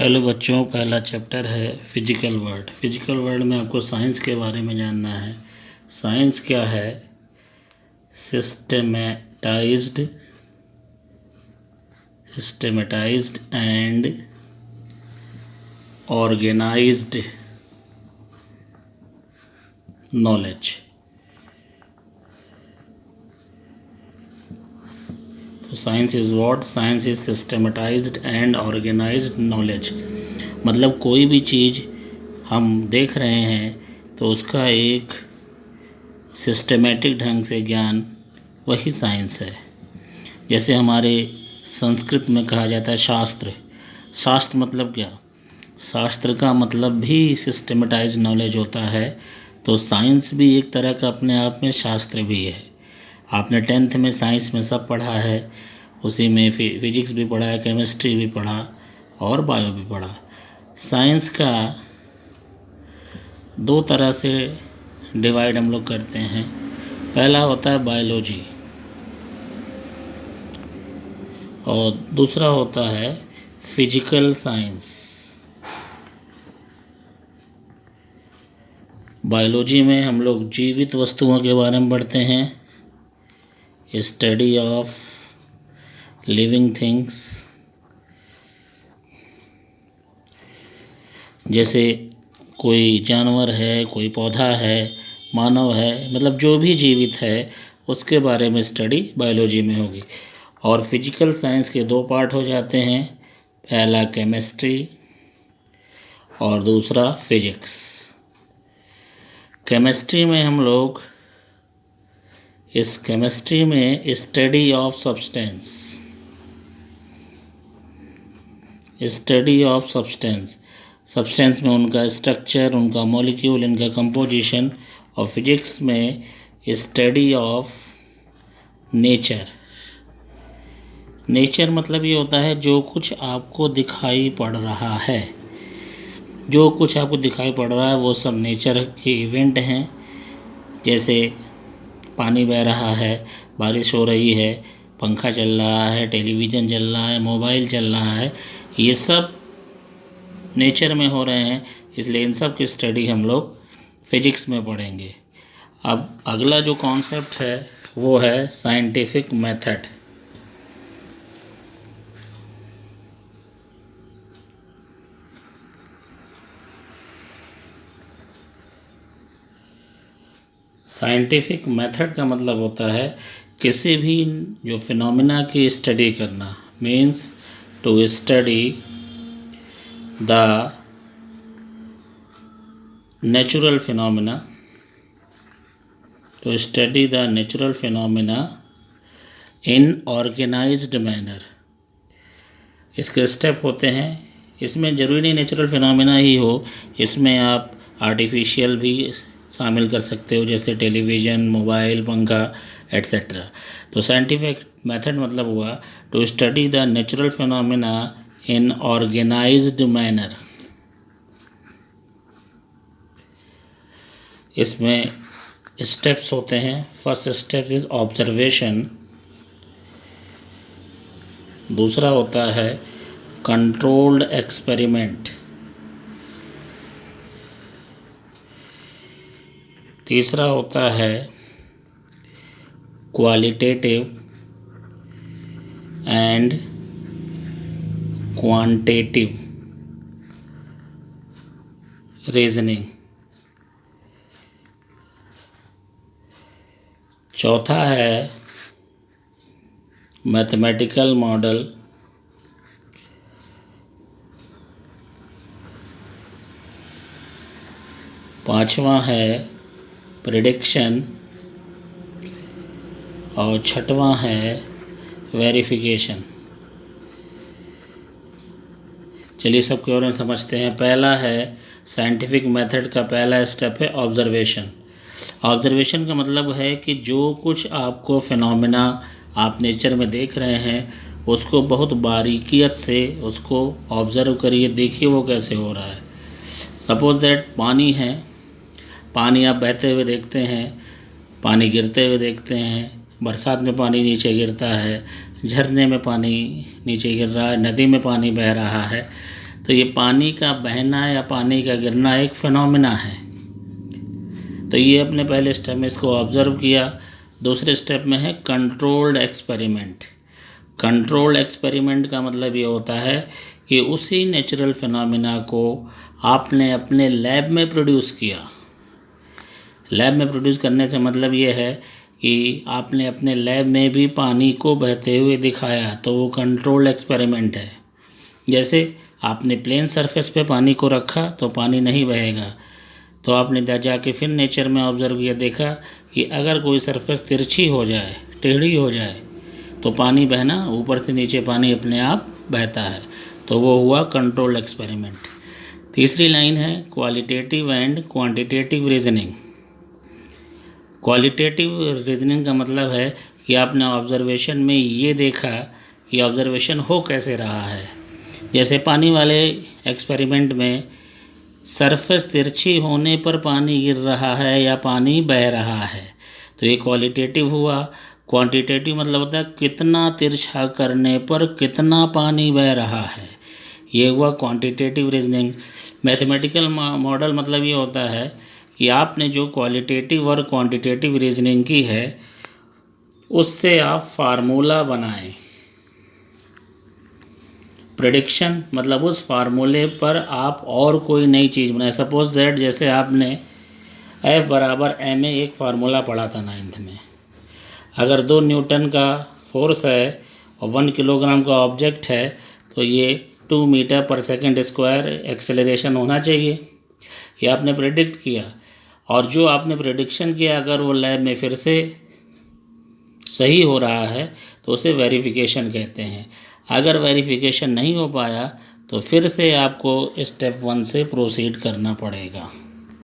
Hello बच्चों, पहला chapter है फिजिकल वर्ल्ड। फिजिकल वर्ल्ड में आपको साइंस के बारे में जानना है। साइंस क्या है? Systematized and organized knowledge. तो science is what? Science is systematized and organized knowledge. मतलब कोई भी चीज़ हम देख रहे हैं तो उसका एक सिस्टमेटिक ढंग से ज्ञान, वही साइंस है। जैसे हमारे संस्कृत में कहा जाता है शास्त्र। शास्त्र मतलब क्या? शास्त्र का मतलब भी सिस्टमेटाइज्ड नॉलेज होता है। तो साइंस भी एक तरह का अपने आप में शास्त्र भी है। आपने 10th में साइंस में सब पढ़ा है, उसी में फिजिक्स भी पढ़ा है, केमिस्ट्री भी पढ़ा और बायो भी पढ़ा। साइंस का दो तरह से डिवाइड हम लोग करते हैं। पहला होता है बायोलॉजी और दूसरा होता है फिजिकल साइंस। बायोलॉजी में हम लोग जीवित वस्तुओं के बारे में पढ़ते हैं, स्टडी ऑफ लिविंग थिंग्स। जैसे कोई जानवर है, कोई पौधा है, मानव है, मतलब जो भी जीवित है उसके बारे में स्टडी बायोलॉजी में होगी। और फिजिकल साइंस के दो पार्ट हो जाते हैं, पहला केमिस्ट्री और दूसरा फिजिक्स। केमिस्ट्री में हम लोग इस केमिस्ट्री में स्टडी ऑफ सब्सटेंस में उनका स्ट्रक्चर, उनका मॉलिक्यूल, इनका कंपोजिशन। और फिजिक्स में स्टडी ऑफ नेचर मतलब ये होता है जो कुछ आपको दिखाई पड़ रहा है। जो कुछ आपको दिखाई पड़ रहा है वो सब नेचर के इवेंट हैं। जैसे पानी बह रहा है, बारिश हो रही है, पंखा चल रहा है, टेलीविज़न चल रहा है, मोबाइल चल रहा है, ये सब नेचर में हो रहे हैं। इसलिए इन सब की स्टडी हम लोग फिजिक्स में पढ़ेंगे। अब अगला जो कॉन्सेप्ट है वो है साइंटिफिक मेथड। साइंटिफिक मेथड का मतलब होता है किसी भी जो फिनोमिना की स्टडी करना, means to study the natural phenomena in organized manner. इसके स्टेप होते हैं। इसमें ज़रूरी नहीं नेचुरल फिनोमिना ही हो, इसमें आप आर्टिफिशियल भी शामिल कर सकते हो, जैसे टेलीविज़न, मोबाइल, पंखा एट्सेट्रा। तो साइंटिफिक मेथड मतलब हुआ to study the natural phenomena in organized manner. इसमें स्टेप्स होते हैं। फर्स्ट स्टेप इज ऑब्जर्वेशन, दूसरा होता है कंट्रोल्ड एक्सपेरिमेंट, तीसरा होता है क्वालिटेटिव एंड क्वांटिटेटिव रीजनिंग, चौथा है मैथमेटिकल मॉडल, पांचवा है प्रेडिक्शन और छठवां है वेरिफिकेशन। चलिए सबके बारे में समझते हैं। पहला है साइंटिफिक मेथड का पहला स्टेप है ऑब्जर्वेशन। ऑब्जर्वेशन का मतलब है कि जो कुछ आपको फिनोमिना आप नेचर में देख रहे हैं उसको बहुत बारीकियत से उसको ऑब्ज़र्व करिए, देखिए वो कैसे हो रहा है। सपोज़ दैट पानी है, पानी आप बहते हुए देखते हैं, पानी गिरते हुए देखते हैं, बरसात में पानी नीचे गिरता है, झरने में पानी नीचे गिर रहा है, नदी में पानी बह रहा है। तो ये पानी का बहना या पानी का गिरना एक फिनोमिना है। तो ये अपने पहले स्टेप में इसको ऑब्ज़र्व किया। दूसरे स्टेप में है कंट्रोल्ड एक्सपेरिमेंट। कंट्रोल्ड एक्सपेरिमेंट का मतलब ये होता है कि उसी नेचुरल फिनोमिना को आपने अपने लैब में प्रोड्यूस किया। लैब में प्रोड्यूस करने से मतलब ये है कि आपने अपने लैब में भी पानी को बहते हुए दिखाया, तो वो कंट्रोल्ड एक्सपेरिमेंट है। जैसे आपने प्लेन सरफेस पे पानी को रखा तो पानी नहीं बहेगा, तो आपने जाके फिर नेचर में ऑब्ज़र्व किया, देखा कि अगर कोई सरफेस तिरछी हो जाए, टेढ़ी हो जाए, तो पानी बहना, ऊपर से नीचे पानी अपने आप बहता है। तो वो हुआ कंट्रोल एक्सपेरिमेंट। तीसरी लाइन है qualitative and quantitative reasoning. Qualitative reasoning का मतलब है कि आपने ऑब्जर्वेशन में ये देखा कि ऑब्जर्वेशन हो कैसे रहा है। जैसे पानी वाले एक्सपेरिमेंट में सरफेस तिरछी होने पर पानी गिर रहा है या पानी बह रहा है, तो ये क्वालिटेटिव हुआ। क्वांटिटेटिव मतलब होता है कितना तिरछा करने पर कितना पानी बह रहा है, ये हुआ क्वांटिटेटिव रीजनिंग। मैथमेटिकल मॉडल मतलब ये होता है कि आपने जो क्वालिटेटिव और क्वांटिटेटिव रीजनिंग की है उससे आप फार्मूला बनाएं। प्रेडिक्शन मतलब उस फार्मूले पर आप और कोई नई चीज़ बनाएं। सपोज दैट जैसे आपने F = ma एक फार्मूला पढ़ा था 9th में। अगर 2 न्यूटन का फोर्स है और 1 किलोग्राम का ऑब्जेक्ट है, तो ये 2 मीटर/सेकंड² एक्सेलरेशन होना चाहिए। ये आपने प्रेडिक्ट किया, और जो आपने प्रेडिक्शन किया अगर वो लैब में फिर से सही हो रहा है तो उसे वेरिफिकेशन कहते हैं। अगर वेरिफिकेशन नहीं हो पाया तो फिर से आपको स्टेप 1 से प्रोसीड करना पड़ेगा।